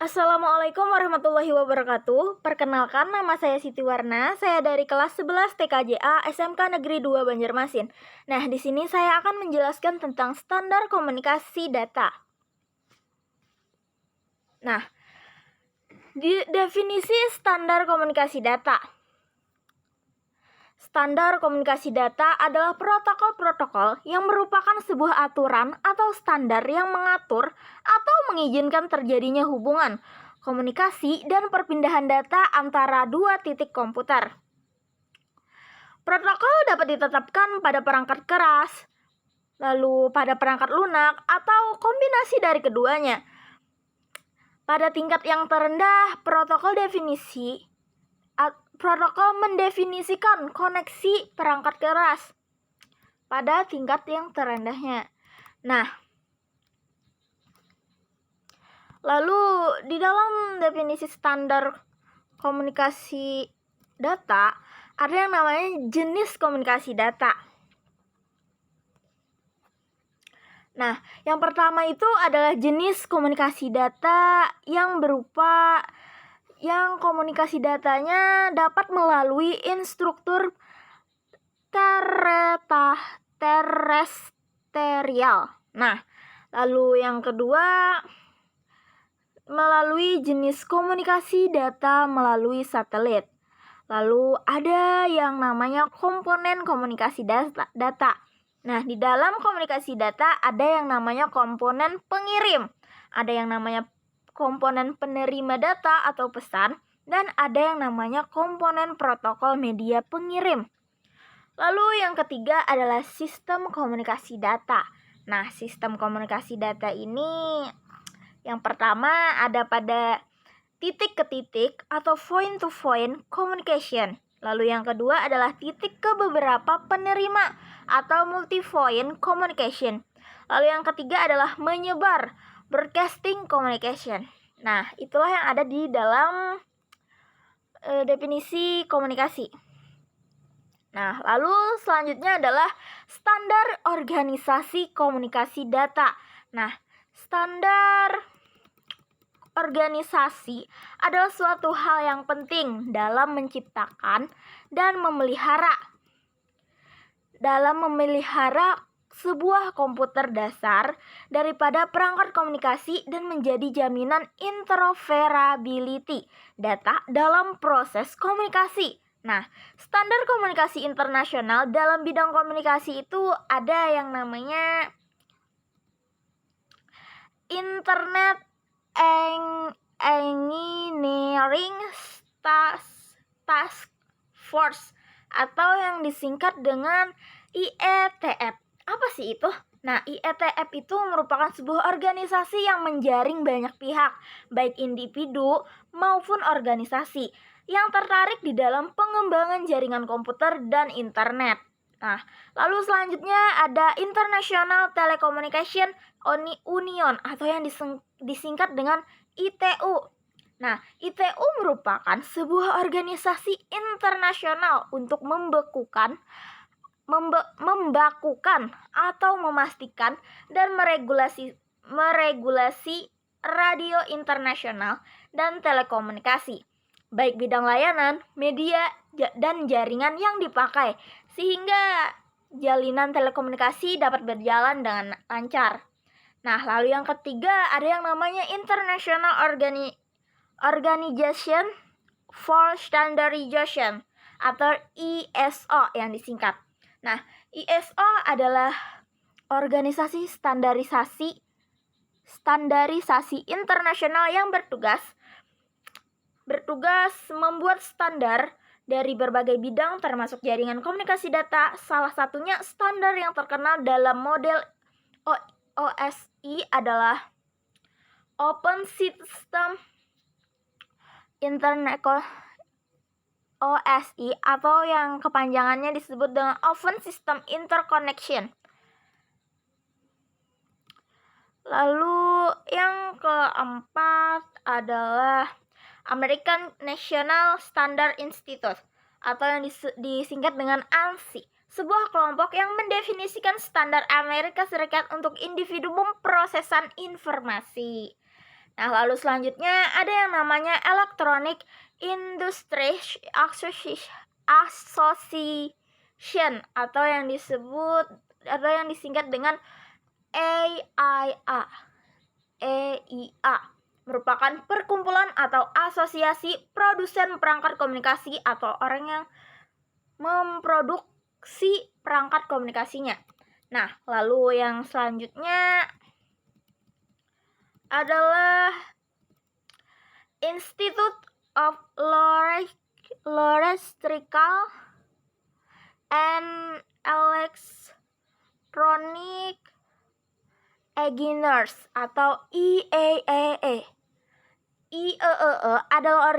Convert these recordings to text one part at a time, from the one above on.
Assalamualaikum warahmatullahi wabarakatuh. Perkenalkan, nama saya Siti Warna. Saya dari kelas 11 TKJA SMK Negeri 2 Banjarmasin. Nah, di sini saya akan menjelaskan tentang standar komunikasi data. Nah, definisi standar komunikasi data. Standar komunikasi data adalah protokol-protokol yang merupakan sebuah aturan atau standar yang mengatur atau mengizinkan terjadinya hubungan, komunikasi, dan perpindahan data antara dua titik komputer. Protokol dapat ditetapkan pada perangkat keras, lalu pada perangkat lunak, atau kombinasi dari keduanya. Pada tingkat yang terendah, protokol mendefinisikan koneksi perangkat keras pada tingkat yang terendahnya. Nah, lalu di dalam definisi standar komunikasi data ada yang namanya jenis komunikasi data. Nah, yang pertama itu adalah jenis komunikasi data yang berupa yang komunikasi datanya dapat melalui instruktur terestrial. Nah, lalu yang kedua melalui jenis komunikasi data melalui satelit. Lalu ada yang namanya komponen komunikasi data. Nah, di dalam komunikasi data ada yang namanya komponen pengirim, ada yang namanya komponen penerima data atau pesan, dan ada yang namanya komponen protokol media pengirim. Lalu yang ketiga adalah sistem komunikasi data. Nah, sistem komunikasi data ini yang pertama ada pada titik ke titik atau point to point communication. Lalu yang kedua adalah titik ke beberapa penerima atau multi point communication. Lalu yang ketiga adalah menyebar, broadcasting communication. Nah, itulah yang ada di dalam definisi komunikasi. Nah, lalu selanjutnya adalah standar organisasi komunikasi data. Nah, standar organisasi adalah suatu hal yang penting dalam menciptakan dan memelihara sebuah komputer dasar daripada perangkat komunikasi dan menjadi jaminan interoperability data dalam proses komunikasi. Nah, standar komunikasi internasional dalam bidang komunikasi itu ada yang namanya Internet Engineering Task Force atau yang disingkat dengan IETF. Apa sih itu? Nah, IETF itu merupakan sebuah organisasi yang menjaring banyak pihak, baik individu maupun organisasi, yang tertarik di dalam pengembangan jaringan komputer dan internet. Nah, lalu selanjutnya ada International Telecommunication Union atau yang disingkat dengan ITU. Nah, ITU merupakan sebuah organisasi internasional untuk membakukan atau memastikan dan meregulasi radio internasional dan telekomunikasi, baik bidang layanan, media, dan jaringan yang dipakai, sehingga jalinan telekomunikasi dapat berjalan dengan lancar. Nah, lalu yang ketiga ada yang namanya International Organization for Standardization atau ISO yang disingkat. Nah, ISO adalah organisasi standarisasi internasional yang bertugas membuat standar dari berbagai bidang termasuk jaringan komunikasi data. Salah satunya standar yang terkenal dalam model OSI adalah Open System Internet OSI atau yang kepanjangannya disebut dengan Open System Interconnection. Lalu yang keempat adalah American National Standard Institute atau yang disingkat dengan ANSI, sebuah kelompok yang mendefinisikan standar Amerika Serikat untuk individu pemrosesan informasi. Nah, lalu selanjutnya ada yang namanya Electronic Industry Association atau yang disingkat dengan EIA. EIA merupakan perkumpulan atau asosiasi produsen perangkat komunikasi atau orang yang memproduksi perangkat komunikasinya. Nah, lalu yang selanjutnya adalah Institute of Electrical and Electronic Engineers atau IEEE. IEEE adalah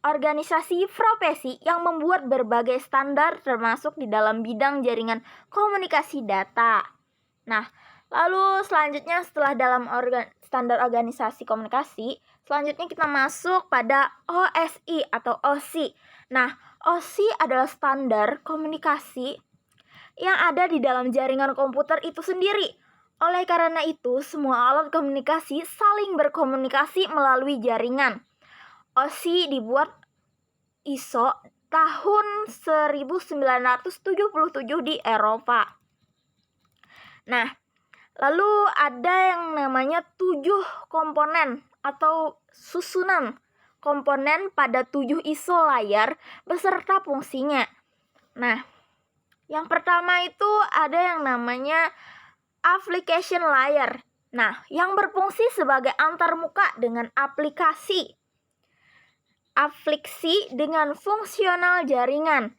organisasi profesi yang membuat berbagai standar termasuk di dalam bidang jaringan komunikasi data. Nah, lalu selanjutnya setelah dalam standar organisasi komunikasi, selanjutnya kita masuk pada OSI atau OSI. Nah, OSI adalah standar komunikasi yang ada di dalam jaringan komputer itu sendiri. Oleh karena itu, semua alat komunikasi saling berkomunikasi melalui jaringan. OSI dibuat ISO tahun 1977 di Eropa. Nah, lalu ada yang namanya 7 komponen atau susunan komponen pada 7 ISO layar beserta fungsinya. Nah, yang pertama itu ada yang namanya application layer. Nah, yang berfungsi sebagai antarmuka dengan aplikasi dengan fungsional jaringan.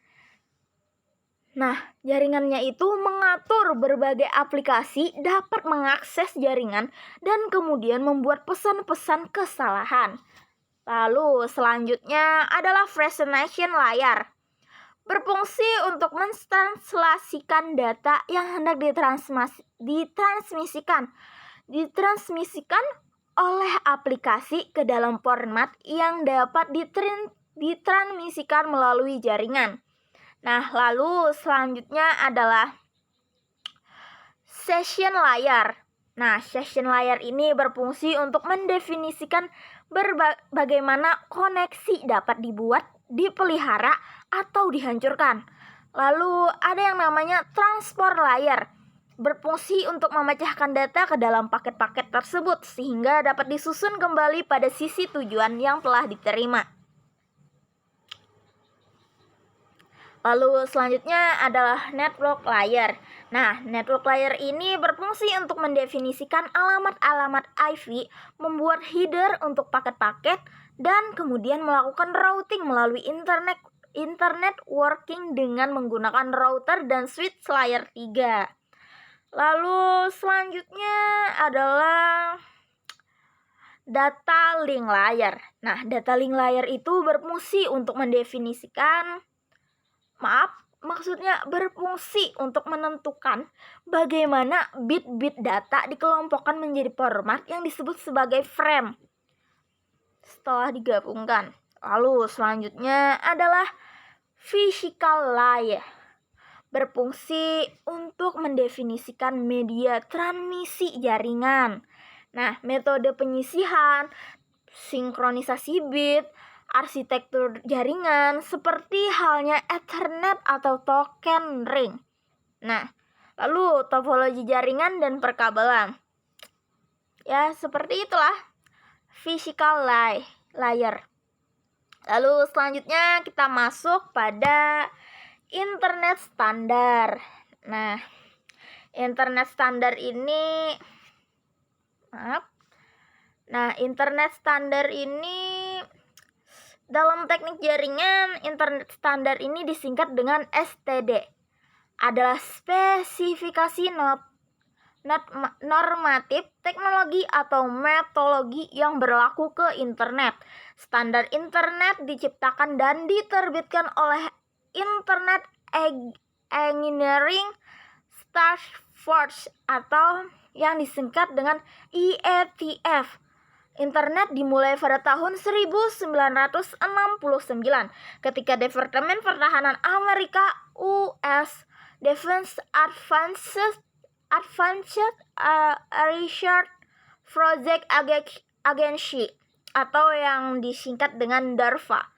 Nah, jaringannya itu mengatur berbagai aplikasi dapat mengakses jaringan dan kemudian membuat pesan-pesan kesalahan. Lalu selanjutnya adalah presentation layer. Berfungsi untuk mentranslasikan data yang hendak ditransmisikan oleh aplikasi ke dalam format yang dapat ditransmisikan melalui jaringan. Nah, lalu selanjutnya adalah session layer. Nah, session layer ini berfungsi untuk mendefinisikan bagaimana koneksi dapat dibuat, dipelihara, atau dihancurkan. Lalu ada yang namanya transport layer. Berfungsi untuk memecahkan data ke dalam paket-paket tersebut sehingga dapat disusun kembali pada sisi tujuan yang telah diterima. Lalu selanjutnya adalah network layer. Nah, network layer ini berfungsi untuk mendefinisikan alamat-alamat IP, membuat header untuk paket-paket, dan kemudian melakukan routing melalui internet working dengan menggunakan router dan switch layer 3. Lalu selanjutnya adalah data link layer. Nah, data link layer itu berfungsi untuk berfungsi untuk menentukan bagaimana bit-bit data dikelompokkan menjadi format yang disebut sebagai frame setelah digabungkan. Lalu selanjutnya adalah physical layer. Berfungsi untuk mendefinisikan media transmisi jaringan. Nah, metode penyisihan, sinkronisasi bit, arsitektur jaringan seperti halnya Ethernet atau token ring. Nah, lalu topologi jaringan dan perkabelan. Ya, seperti itulah physical layer. Lalu selanjutnya kita masuk pada internet standar. Nah, internet standar ini internet standar ini dalam teknik jaringan, internet standar ini disingkat dengan STD. Adalah spesifikasi normatif teknologi atau metodologi yang berlaku ke internet. Standar internet diciptakan dan diterbitkan oleh Internet Engineering Task Force atau yang disingkat dengan IETF. Internet dimulai pada tahun 1969 ketika Departemen Pertahanan Amerika US Defense Advanced Research Project Agency atau yang disingkat dengan DARPA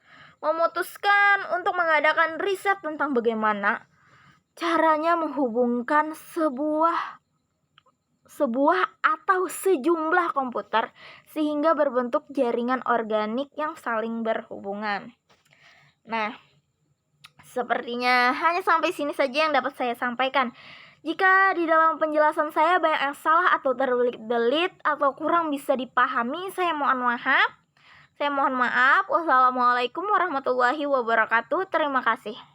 memutuskan untuk mengadakan riset tentang bagaimana caranya menghubungkan sebuah atau sejumlah komputer sehingga berbentuk jaringan organik yang saling berhubungan. Nah, sepertinya hanya sampai sini saja yang dapat saya sampaikan. Jika di dalam penjelasan saya banyak yang salah atau terbelit-belit atau kurang bisa dipahami, saya mohon maaf. Wassalamualaikum warahmatullahi wabarakatuh. Terima kasih.